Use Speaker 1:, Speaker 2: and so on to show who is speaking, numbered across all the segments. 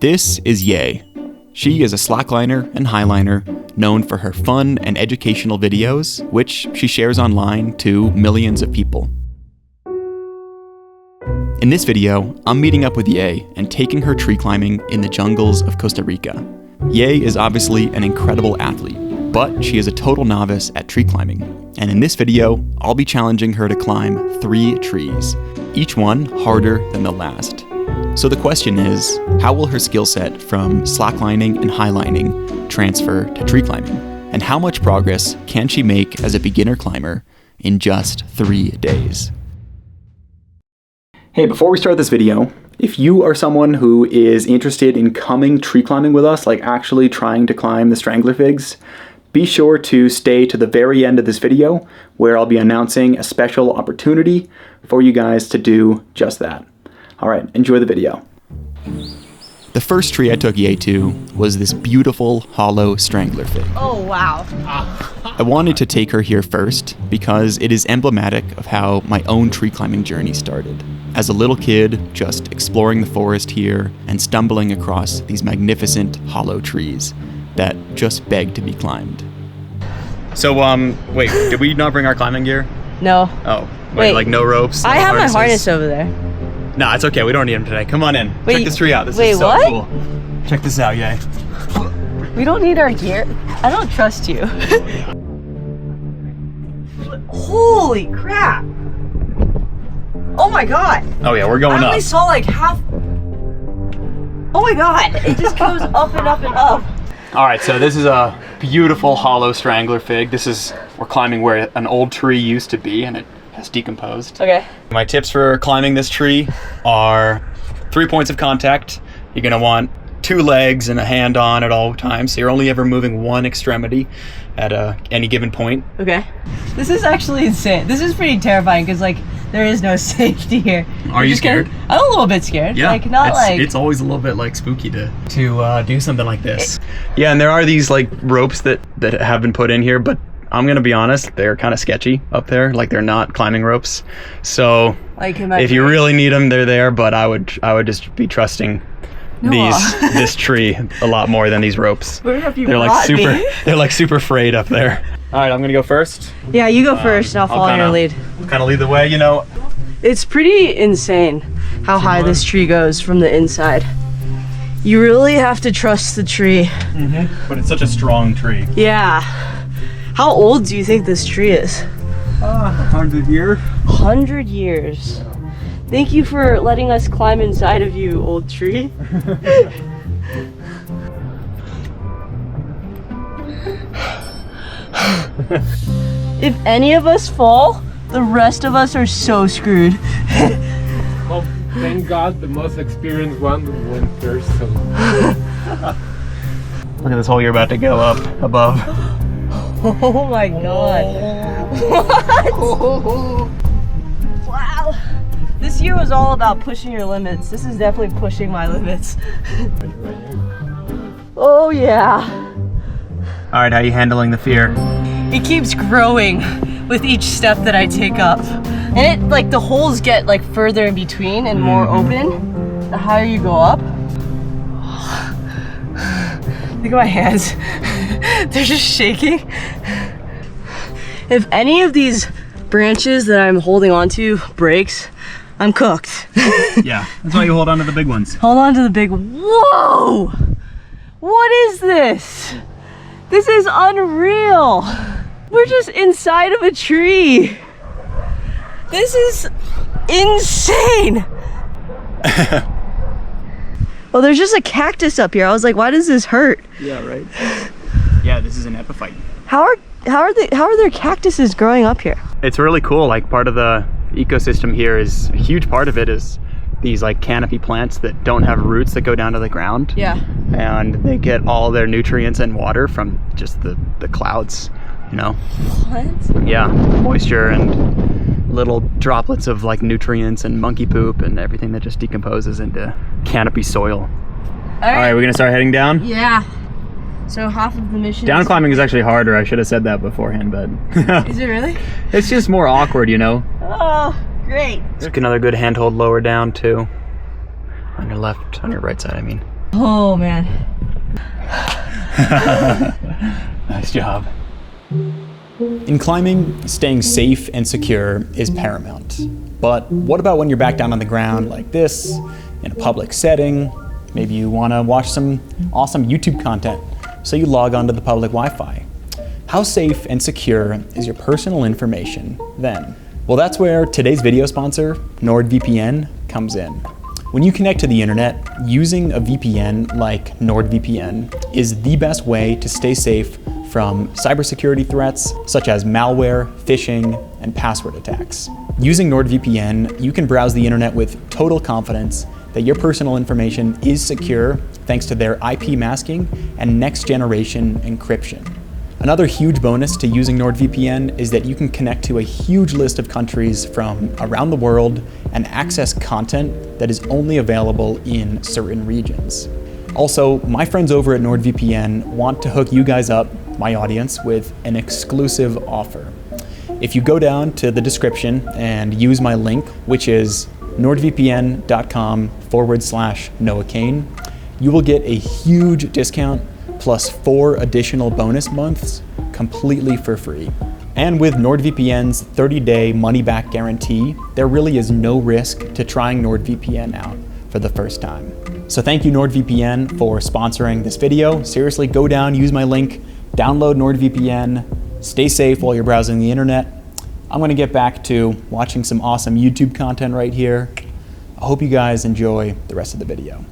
Speaker 1: This is Ye. She is a slackliner and highliner known for her fun and educational videos, which she shares online to millions of people. In this video, I'm meeting up with Ye and taking her tree climbing in the jungles of Costa Rica. Ye is obviously an incredible athlete, but she is a total novice at tree climbing. And in this video, I'll be challenging her to climb 3 trees, each one harder than the last. So the question is, how will her skill set from slacklining and highlining transfer to tree climbing? And how much progress can she make as a beginner climber in just 3 days? Hey, before we start this video, if you are someone who is interested in coming tree climbing with us, like actually trying to climb the Strangler Figs, be sure to stay to the very end of this video where I'll be announcing a special opportunity for you guys to do just that. All right, enjoy the video. The first tree I took Ye to was this beautiful hollow Strangler Fig.
Speaker 2: Oh, wow.
Speaker 1: I wanted to take her here first because it is emblematic of how my own tree climbing journey started. As a little kid, just exploring the forest here and stumbling across these magnificent hollow trees that just begged to be climbed. So, wait, did we not bring our climbing gear?
Speaker 2: No.
Speaker 1: Oh, wait, like no ropes?
Speaker 2: I have
Speaker 1: harnesses?
Speaker 2: my harness over there.
Speaker 1: Nah, it's okay. We don't need them today. Come on in.
Speaker 2: Wait,
Speaker 1: check this tree out. This
Speaker 2: wait,
Speaker 1: is so
Speaker 2: what?
Speaker 1: cool. Check this out, Ye.
Speaker 2: We don't need our gear. I don't trust you. Holy crap! Oh my god!
Speaker 1: Oh yeah, we're going up.
Speaker 2: I only saw like half. Oh my god! It just goes up and up and up.
Speaker 1: All right, so this is a beautiful hollow Strangler Fig. We're climbing where an old tree used to be, and it has decomposed.
Speaker 2: Okay.
Speaker 1: My tips for climbing this tree are 3 points of contact. You're gonna want 2 legs and a hand on at all times, so you're only ever moving one extremity at any given point.
Speaker 2: Okay. This is actually insane. This is pretty terrifying because like there is no safety here.
Speaker 1: Are you scared?
Speaker 2: I'm a little bit scared.
Speaker 1: Yeah.
Speaker 2: Like not
Speaker 1: it's always a little bit like spooky to do something like this. Yeah, and there are these like ropes that have been put in here, but I'm gonna be honest, they're kind of sketchy up there. Like they're not climbing ropes. So like if you really need them, they're there. But I would just be trusting this tree a lot more than these ropes.
Speaker 2: Where have you
Speaker 1: They're like super frayed up there. All right, I'm gonna go first.
Speaker 2: Yeah, you go first, and I'll follow your lead.
Speaker 1: Kind of lead the way, you know.
Speaker 2: It's pretty insane how high this tree goes from the inside. You really have to trust the tree.
Speaker 1: Mm-hmm. But it's such a strong tree.
Speaker 2: Yeah. How old do you think this tree is?
Speaker 1: 100 years.
Speaker 2: 100 years. Thank you for letting us climb inside of you, old tree. If any of us fall, the rest of us are so screwed.
Speaker 3: Oh, thank God the most experienced one went first. So.
Speaker 1: Look at this hole you're about to go up above.
Speaker 2: Oh my god. What? Wow. This year was all about pushing your limits. This is definitely pushing my limits. Oh yeah.
Speaker 1: All right, how are you handling the fear?
Speaker 2: It keeps growing with each step that I take up. And it, like, the holes get like further in between and more open the higher you go up. Look at my hands. They're just shaking. If any of these branches that I'm holding onto breaks, I'm cooked.
Speaker 1: Yeah, that's why you hold on to the big ones.
Speaker 2: Hold on to the big one. Whoa! What is this? This is unreal. We're just inside of a tree. This is insane. Well, there's just a cactus up here. I was like, why does this hurt?
Speaker 1: Yeah, right. Yeah, this is an epiphyte.
Speaker 2: How are there cactuses growing up here?
Speaker 1: It's really cool. Like part of the ecosystem here is a huge part of it is these like canopy plants that don't have roots that go down to the ground.
Speaker 2: Yeah.
Speaker 1: And they get all their nutrients and water from just the clouds, you know?
Speaker 2: What?
Speaker 1: Yeah, moisture and little droplets of like nutrients and monkey poop and everything that just decomposes into canopy soil. All right, we're gonna start heading down?
Speaker 2: Yeah. So half of the mission.
Speaker 1: Down climbing is actually harder. I should have said that beforehand, but
Speaker 2: Is it really?
Speaker 1: it's just more awkward, you know?
Speaker 2: Oh, great.
Speaker 1: Take another good handhold lower down too. On your right side, I mean.
Speaker 2: Oh man.
Speaker 1: Nice job. In climbing, staying safe and secure is paramount. But what about when you're back down on the ground like this, in a public setting? Maybe you want to watch some awesome YouTube content, so you log onto the public Wi-Fi. How safe and secure is your personal information then? Well, that's where today's video sponsor, NordVPN, comes in. When you connect to the internet, using a VPN like NordVPN is the best way to stay safe from cybersecurity threats such as malware, phishing, and password attacks. Using NordVPN, you can browse the internet with total confidence that your personal information is secure thanks to their IP masking and next-generation encryption. Another huge bonus to using NordVPN is that you can connect to a huge list of countries from around the world and access content that is only available in certain regions. Also, my friends over at NordVPN want to hook you guys up, my audience, with an exclusive offer. If you go down to the description and use my link, which is nordvpn.com/NoahKane, you will get a huge discount plus 4 additional bonus months completely for free. And with NordVPN's 30-day money-back guarantee, there really is no risk to trying NordVPN out for the first time. So thank you NordVPN for sponsoring this video. Seriously, go down, use my link, download NordVPN, stay safe while you're browsing the internet. I'm gonna get back to watching some awesome YouTube content right here. I hope you guys enjoy the rest of the video.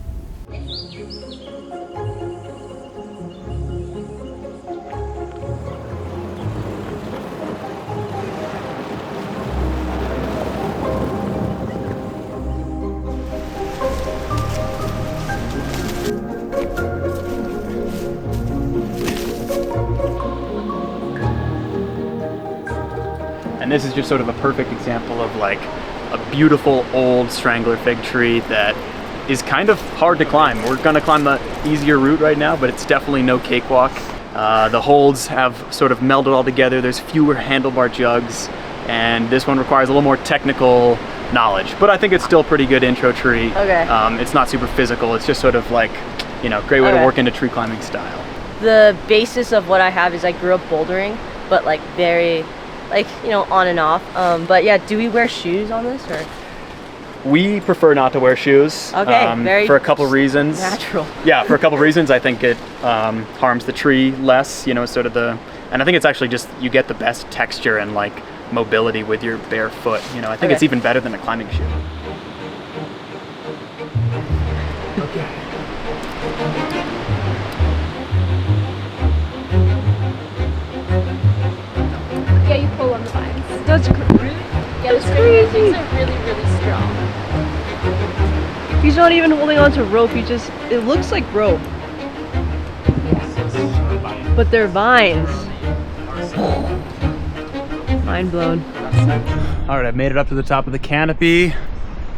Speaker 1: And this is just sort of a perfect example of like a beautiful old strangler fig tree that is kind of hard to climb. We're gonna climb the easier route right now, but it's definitely no cakewalk. The holds have sort of melded all together. There's fewer handlebar jugs, and this one requires a little more technical knowledge. But I think it's still a pretty good intro tree.
Speaker 2: Okay.
Speaker 1: It's not super physical. It's just sort of like, you know, great way to work into tree climbing style.
Speaker 2: The basis of what I have is I grew up bouldering, but like very, like, you know, on and off. But yeah, do we wear shoes on this or?
Speaker 1: We prefer not to wear shoes.
Speaker 2: Okay, very
Speaker 1: for a couple reasons.
Speaker 2: Natural.
Speaker 1: Yeah, for a couple reasons. I think it harms the tree less, you know, sort of and I think it's actually just, you get the best texture and like mobility with your bare foot. You know, I think it's even better than a climbing shoe. Okay.
Speaker 4: Yeah, you pull on the vines.
Speaker 2: That's crazy.
Speaker 4: Yeah, the string things are really, really strong.
Speaker 2: He's not even holding on to rope. It looks like rope.
Speaker 4: Yeah.
Speaker 2: But they're vines. Mind blown.
Speaker 1: All right, I've made it up to the top of the canopy.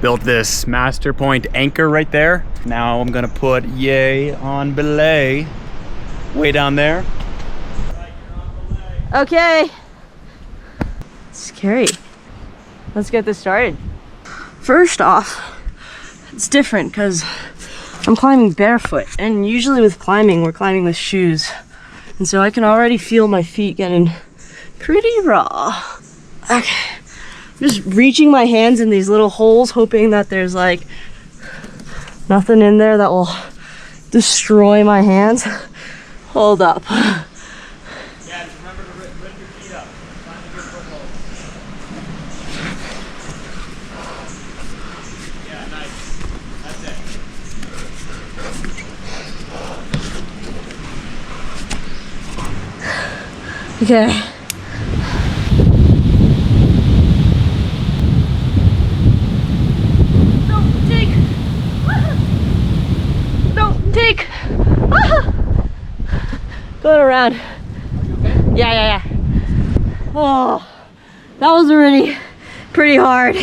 Speaker 1: Built this master point anchor right there. Now I'm gonna put Yay on belay way down there.
Speaker 2: Okay. Scary. Let's get this started. First off, it's different because I'm climbing barefoot, and usually with climbing, we're climbing with shoes. And so I can already feel my feet getting pretty raw. Okay. I'm just reaching my hands in these little holes, hoping that there's like nothing in there that will destroy my hands. Hold up.
Speaker 1: Yeah, just remember to lift your feet up. Find a good foothold. Yeah, nice. That's it.
Speaker 2: Okay. Don't take. Going around. Yeah. Oh, that was already pretty hard.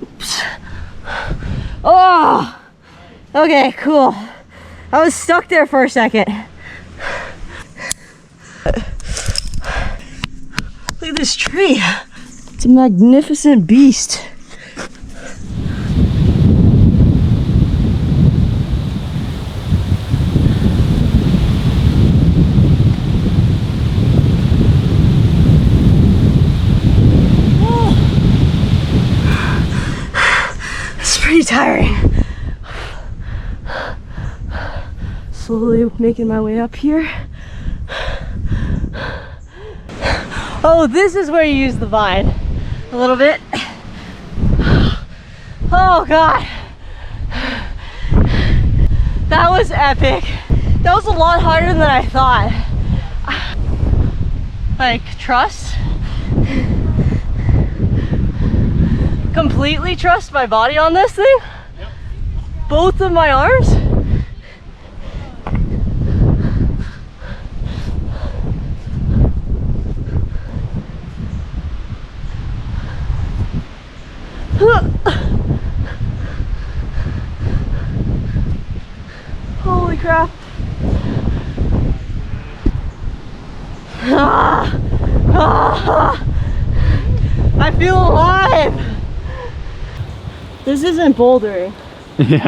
Speaker 2: Oops. Oh, okay, cool. I was stuck there for a second. Look at this tree. It's a magnificent beast. It's pretty tiring. Slowly making my way up here. Oh, this is where you use the vine. A little bit. Oh God. That was epic. That was a lot harder than I thought. Like, trust. Completely trust my body on this thing. Yep. Both of my arms. Holy crap. I feel alive. This isn't bouldering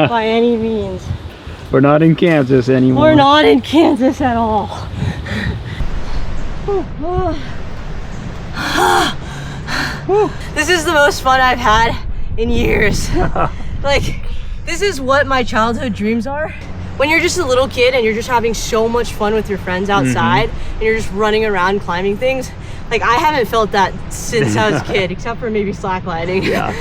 Speaker 2: by any means.
Speaker 1: We're not in Kansas anymore.
Speaker 2: We're not in Kansas at all. This is the most fun I've had in years. Like, this is what my childhood dreams are. When you're just a little kid and you're just having so much fun with your friends outside and you're just running around climbing things. Like, I haven't felt that since I was a kid, except for maybe slacklining.
Speaker 1: Yeah.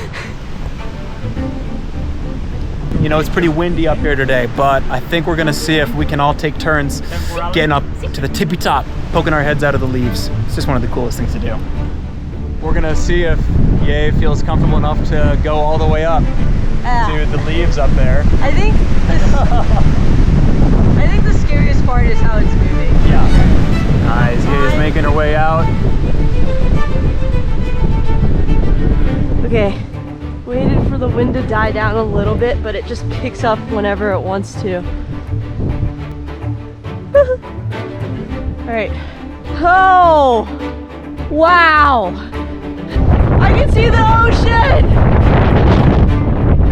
Speaker 1: You know, it's pretty windy up here today, but I think we're gonna see if we can all take turns getting up to the tippy top, poking our heads out of the leaves. It's just one of the coolest things to do. We're gonna see if Ye feels comfortable enough to go all the way up to the leaves up there.
Speaker 2: I think the scariest part is how it's moving.
Speaker 1: Yeah. Nice. Ye's making her way out.
Speaker 2: Okay. Waited for the wind to die down a little bit, but it just picks up whenever it wants to. All right. Oh, wow. I can see the ocean.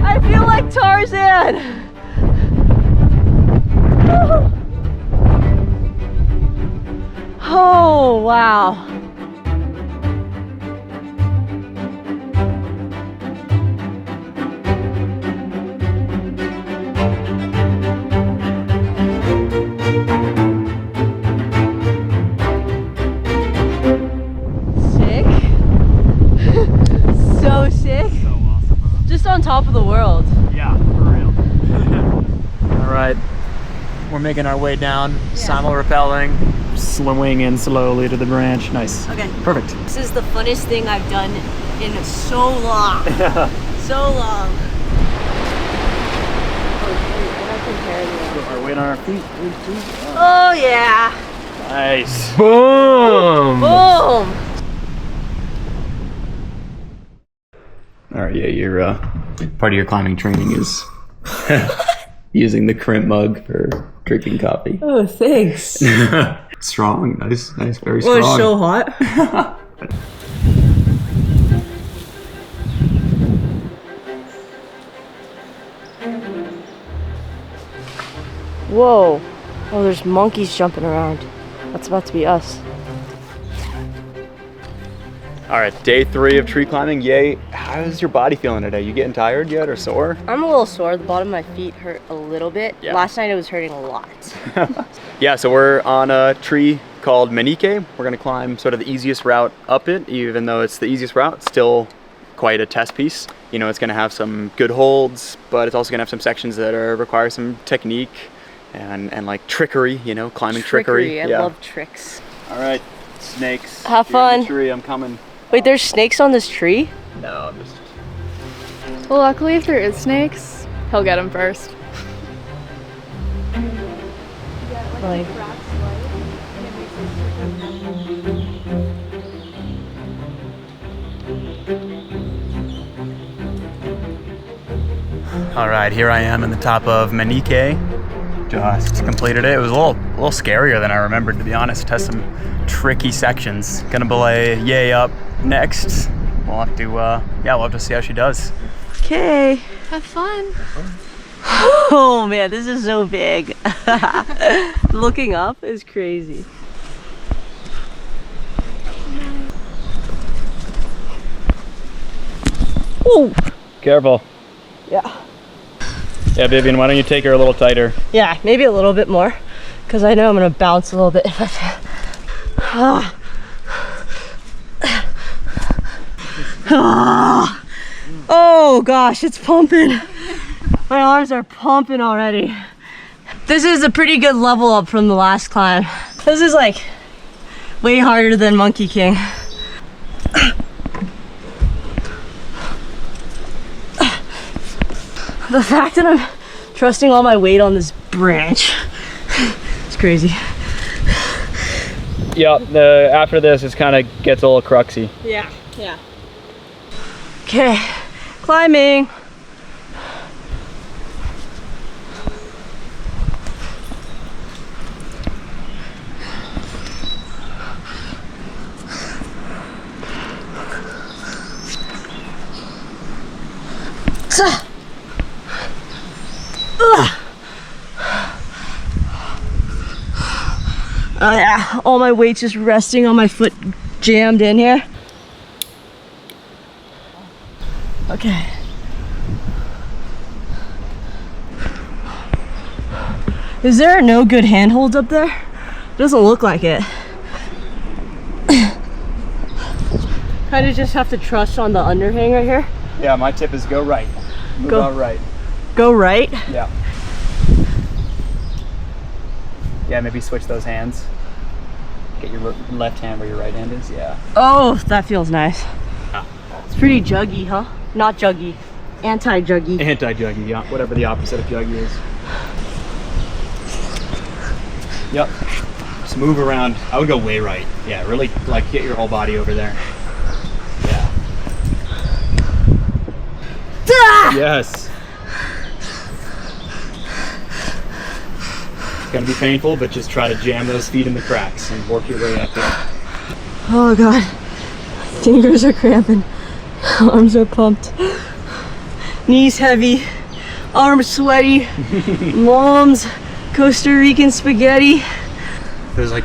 Speaker 2: I feel like Tarzan. Oh, wow. On top of the world.
Speaker 1: Yeah, for real. All right, we're making our way down, simul-rappelling, slowing in slowly to the branch. Nice.
Speaker 2: Okay.
Speaker 1: Perfect.
Speaker 2: This is the funnest thing I've done in so long. So long.
Speaker 1: Put our weight on our feet.
Speaker 2: Oh yeah.
Speaker 1: Nice. Boom.
Speaker 2: Boom.
Speaker 1: All right, yeah, your part of your climbing training is using the crimp mug for drinking coffee.
Speaker 2: Oh, thanks.
Speaker 1: Strong, nice, very
Speaker 2: Well,
Speaker 1: strong.
Speaker 2: it's so hot. Whoa. Oh, there's monkeys jumping around. That's about to be us.
Speaker 1: All right, day 3 of tree climbing. Yay, how's your body feeling today? You getting tired yet or sore?
Speaker 2: I'm a little sore. The bottom of my feet hurt a little bit.
Speaker 1: Yeah.
Speaker 2: Last night it was hurting a lot.
Speaker 1: Yeah, so we're on a tree called Menique. We're gonna climb sort of the easiest route up it. Even though it's the easiest route, it's still quite a test piece. You know, it's gonna have some good holds, but it's also gonna have some sections that require some technique and like trickery, you know, climbing trickery.
Speaker 2: I love tricks.
Speaker 1: All right, snakes.
Speaker 2: Have
Speaker 1: You're in
Speaker 2: fun.
Speaker 1: the tree, I'm coming.
Speaker 2: Wait, there's snakes on this tree?
Speaker 1: No, I'm just...
Speaker 4: Well, luckily if there is snakes, he'll get them first.
Speaker 2: Like,
Speaker 1: All right, here I am in the top of Menique. Just completed it. It was a little scarier than I remembered, to be honest. Test some tricky sections. Gonna belay Yay up next. We'll have to, we'll have to see how she does.
Speaker 2: Okay.
Speaker 4: Have fun.
Speaker 2: Oh man, this is so big. Looking up is crazy. Oh.
Speaker 1: Careful.
Speaker 2: Yeah.
Speaker 1: Yeah, Vivian, why don't you take her a little tighter?
Speaker 2: Yeah, maybe a little bit more, because I know I'm gonna bounce a little bit if I can. Oh gosh, it's pumping. My arms are pumping already. This is a pretty good level up from the last climb. This is like way harder than Monkey King. The fact that I'm trusting all my weight on this branch, it's crazy.
Speaker 1: Yeah, after this, it kind of gets a little cruxy.
Speaker 2: Yeah, yeah. Okay, climbing. Oh yeah, all my weight's just resting on my foot jammed in here. Okay. Is there no good handholds up there? Doesn't look like it. Kind of just have to trust on the underhang right here.
Speaker 1: Yeah, my tip is go right. Move out right.
Speaker 2: Go right?
Speaker 1: Yeah. Yeah, maybe switch those hands. Get your left hand where your right hand is, yeah.
Speaker 2: Oh, that feels nice. It's pretty juggy, huh? Not juggy. Anti-juggy.
Speaker 1: Anti-juggy, yeah. Whatever the opposite of juggy is. Yep. Just move around. I would go way right. Yeah, really like get your whole body over there. Yeah.
Speaker 2: Ah!
Speaker 1: Yes. It's gonna be painful, but just try to jam those feet in the cracks and work your way up there.
Speaker 2: Oh god. Fingers are cramping. Arms are pumped. Knees heavy. Arms sweaty. Mom's Costa Rican spaghetti.
Speaker 1: There's like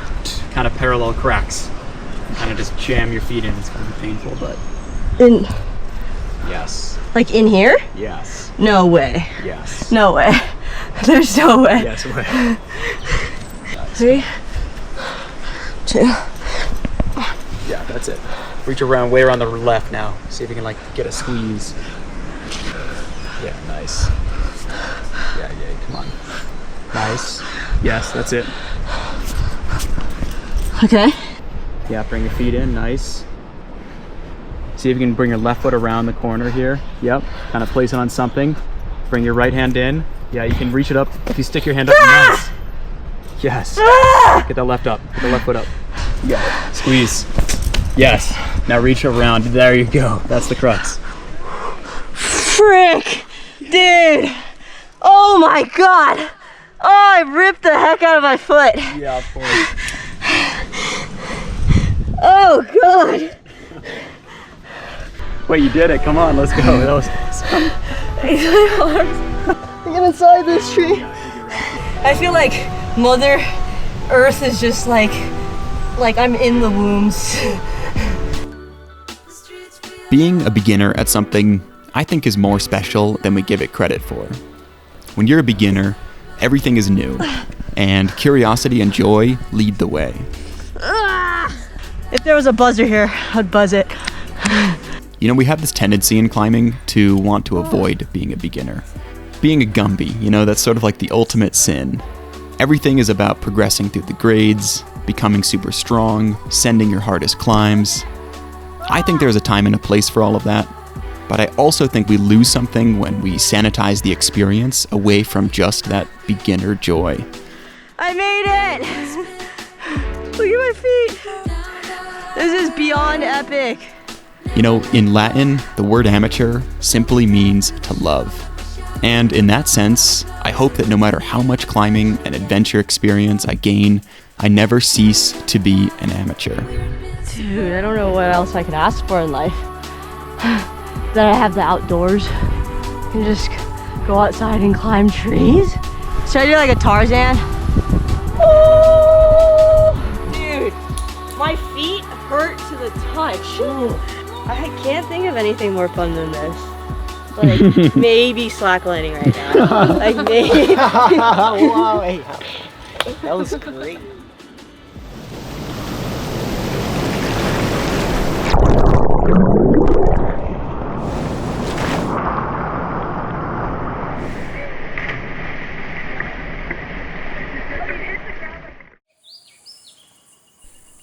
Speaker 1: kind of parallel cracks. Kind of just jam your feet in. It's gonna be painful, but
Speaker 2: In
Speaker 1: yes.
Speaker 2: like in here?
Speaker 1: Yes.
Speaker 2: No way.
Speaker 1: Yes.
Speaker 2: No way. There's no way.
Speaker 1: Yes, way.
Speaker 2: 3, 2.
Speaker 1: Yeah, that's it. Reach around way around the left now. See if you can like get a squeeze. Yeah, nice. Yeah, come on. Nice. Yes, that's it.
Speaker 2: Okay.
Speaker 1: Yeah, bring your feet in, nice. See if you can bring your left foot around the corner here. Yep, kind of place it on something. Bring your right hand in. Yeah, you can reach it up. If you stick your hand up, nice. Yes. Get the left up, get the left foot up. Yeah, squeeze. Yes, now reach around, there you go. That's the crux.
Speaker 2: Frick! Dude! Oh my god! Oh, I ripped the heck out of my foot.
Speaker 1: Yeah, of course.
Speaker 2: Oh god!
Speaker 1: Wait, you did it. Come on, let's go. That was
Speaker 2: My arms. Get inside this tree. I feel like Mother Earth is just like I'm in the wombs.
Speaker 1: Being a beginner at something, I think, is more special than we give it credit for. When you're a beginner, everything is new, and curiosity and joy lead the way.
Speaker 2: If there was a buzzer here, I'd buzz it.
Speaker 1: You know, we have this tendency in climbing to want to avoid being a beginner. Being a Gumby, you know, that's sort of like the ultimate sin. Everything is about progressing through the grades, becoming super strong, sending your hardest climbs. I think there's a time and a place for all of that, but I also think we lose something when we sanitize the experience away from just that beginner joy.
Speaker 2: I made it! Look at my feet! This is beyond epic.
Speaker 1: You know, in Latin, the word amateur simply means to love. And in that sense, I hope that no matter how much climbing and adventure experience I gain, I never cease to be an amateur.
Speaker 2: Dude, I don't know what else I could ask for in life. That I have the outdoors. I can just go outside and climb trees. Should I do like a Tarzan? Oh, dude, my feet hurt to the touch. I can't think of anything more fun than this. Like maybe slacklining right now. Like maybe.
Speaker 5: Wow, hey, that was great.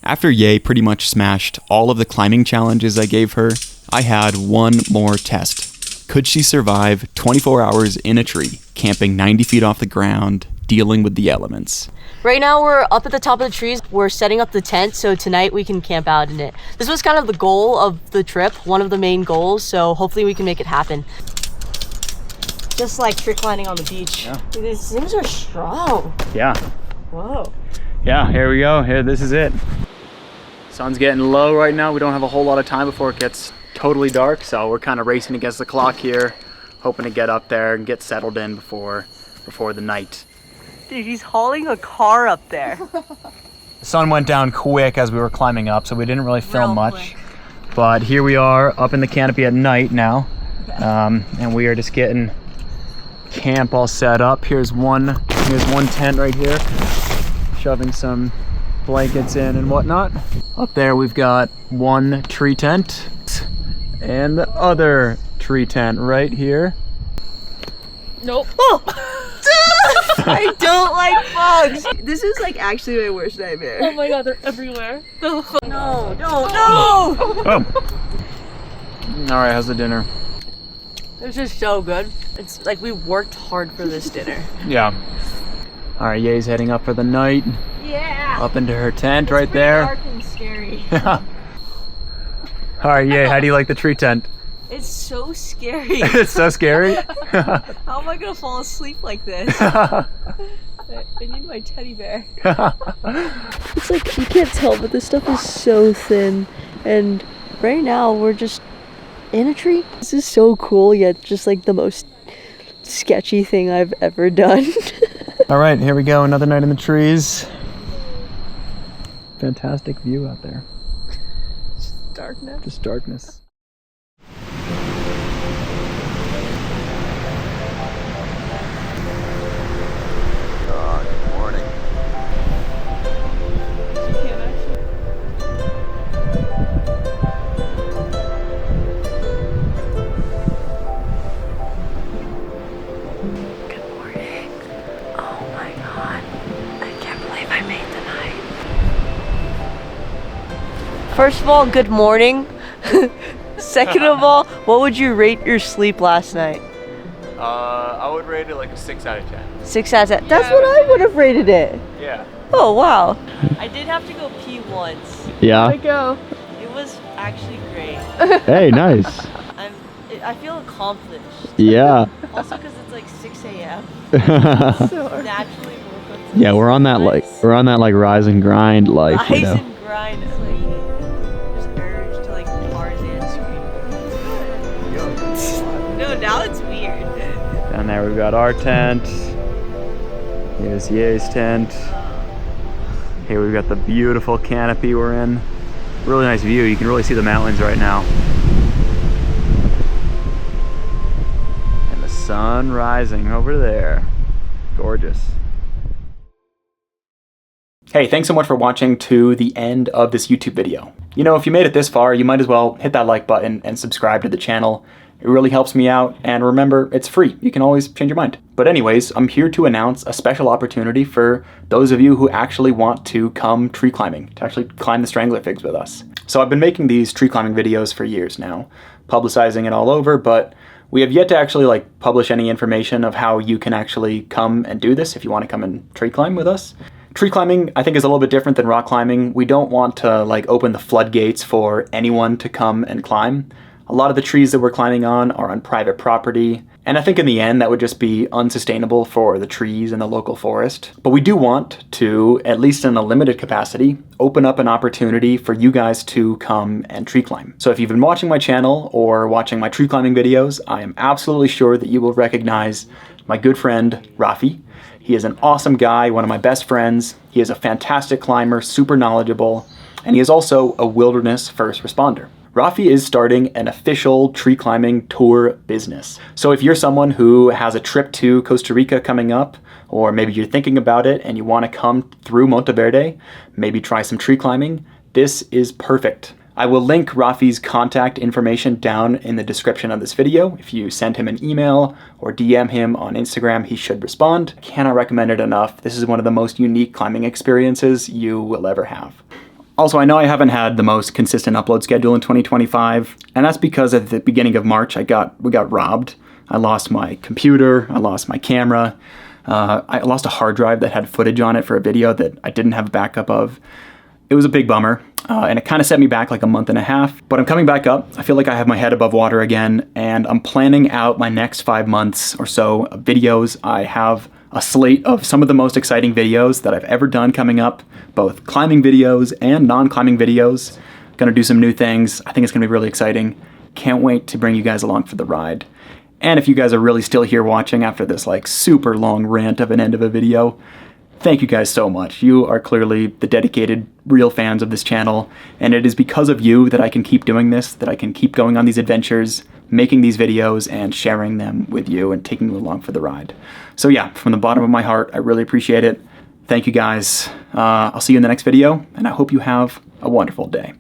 Speaker 1: After Ye pretty much smashed all of the climbing challenges I gave her, I had one more test. Could she survive 24 hours in a tree, camping 90 feet off the ground, dealing with the elements?
Speaker 2: Right now we're up at the top of the trees. We're setting up the tent so tonight we can camp out in it. This was kind of the goal of the trip, one of the main goals, so hopefully we can make it happen. Just like trick lining on the beach.
Speaker 5: Yeah.
Speaker 2: Dude, these things are strong.
Speaker 5: Yeah.
Speaker 2: Whoa.
Speaker 5: Yeah, here we go. Here, this is it. Sun's getting low right now. We don't have a whole lot of time before it gets totally dark, so we're kind of racing against the clock here, hoping to get up there and get settled in before the night.
Speaker 2: Dude, he's hauling a car up there.
Speaker 5: The sun went down quick as we were climbing up, so we didn't really film
Speaker 2: Real
Speaker 5: much.
Speaker 2: quick.
Speaker 5: But here we are up in the canopy at night now, and we are just getting camp all set up. Here's one tent right here, shoving some blankets in and whatnot. Up there we've got one tree tent and the other tree tent right here.
Speaker 2: Nope. Oh! I don't like bugs. This is like actually my worst nightmare.
Speaker 4: Oh my god, they're everywhere.
Speaker 2: No, no.
Speaker 5: Oh! Alright, how's the dinner?
Speaker 2: This is so good. It's like we worked hard for this dinner.
Speaker 5: Yeah. Alright, Ye's heading up for the night.
Speaker 2: Yeah.
Speaker 5: Up into her tent
Speaker 2: It's
Speaker 5: right
Speaker 2: pretty
Speaker 5: there.
Speaker 2: dark and scary.
Speaker 5: Alright, Ye, how do you like the tree tent?
Speaker 2: It's so scary.
Speaker 5: It's so scary.
Speaker 2: How am I gonna fall asleep like this? I need my teddy bear. It's like, you can't tell, but this stuff is so thin. And right now, we're just in a tree. This is so cool, yet just like the most sketchy thing I've ever done.
Speaker 5: Alright, here we go. Another night in the trees. Fantastic view out there.
Speaker 2: Darkness.
Speaker 5: Just darkness. Good morning.
Speaker 2: Good morning. Oh my god. I can't believe I made the night. First of all, good morning. Second of all, what would you rate your sleep last night?
Speaker 5: I would rate it like a 6 out of 10.
Speaker 2: 6 out of 10. That's what I would have rated it.
Speaker 5: Yeah.
Speaker 2: Oh wow. I did have to go pee once.
Speaker 5: Yeah.
Speaker 4: Go.
Speaker 2: It was actually great.
Speaker 5: Hey, nice.
Speaker 2: I feel accomplished.
Speaker 5: Yeah.
Speaker 2: Also because it's like 6 a.m.
Speaker 4: So
Speaker 2: Naturally woke up to
Speaker 5: Yeah, we're on that like rise and grind life,
Speaker 2: rise
Speaker 5: you know.
Speaker 2: and grind. It's like just urge to like Tarzan scream. No, now it's weird.
Speaker 5: Down there we've got our tent. Here's Ye's tent. Here we've got the beautiful canopy we're in. Really nice view. You can really see the mountains right now. And the sun rising over there. Gorgeous.
Speaker 1: Hey, thanks so much for watching to the end of this YouTube video. You know, if you made it this far, you might as well hit that like button and subscribe to the channel. It really helps me out, and remember, it's free. You can always change your mind. But anyways, I'm here to announce a special opportunity for those of you who actually want to come tree climbing, to actually climb the Strangler Figs with us. So I've been making these tree climbing videos for years now, publicizing it all over, but we have yet to actually publish any information of how you can actually come and do this if you want to come and tree climb with us. Tree climbing, I think, is a little bit different than rock climbing. We don't want to open the floodgates for anyone to come and climb. A lot of the trees that we're climbing on are on private property, And I think in the end, that would just be unsustainable for the trees and the local forest. But we do want to, at least in a limited capacity, open up an opportunity for you guys to come and tree climb. So if you've been watching my channel or watching my tree climbing videos, I am absolutely sure that you will recognize my good friend, Rafi. He is an awesome guy, one of my best friends. He is a fantastic climber, super knowledgeable, and he is also a wilderness first responder. Rafi is starting an official tree climbing tour business. So if you're someone who has a trip to Costa Rica coming up, or maybe you're thinking about it and you want to come through Monteverde, maybe try some tree climbing, this is perfect. I will link Rafi's contact information down in the description of this video. If you send him an email or DM him on Instagram, he should respond. Cannot recommend it enough. This is one of the most unique climbing experiences you will ever have. Also, I know I haven't had the most consistent upload schedule in 2025, and that's because at the beginning of March, we got robbed. I lost my computer, I lost my camera, I lost a hard drive that had footage on it for a video that I didn't have a backup of. It was a big bummer, and it kind of set me back like a month and a half, but I'm coming back up. I feel like I have my head above water again, and I'm planning out my next 5 months or so of videos. I have a slate of some of the most exciting videos that I've ever done coming up, both climbing videos and non-climbing videos. Gonna do some new things. I think it's gonna be really exciting. Can't wait to bring you guys along for the ride. And if you guys are really still here watching after this like super long rant of an end of a video, thank you guys so much. You are clearly the dedicated, real fans of this channel, and it is because of you that I can keep doing this, that I can keep going on these adventures, making these videos, and sharing them with you and taking you along for the ride. So yeah, from the bottom of my heart, I really appreciate it. Thank you guys. I'll see you in the next video, and I hope you have a wonderful day.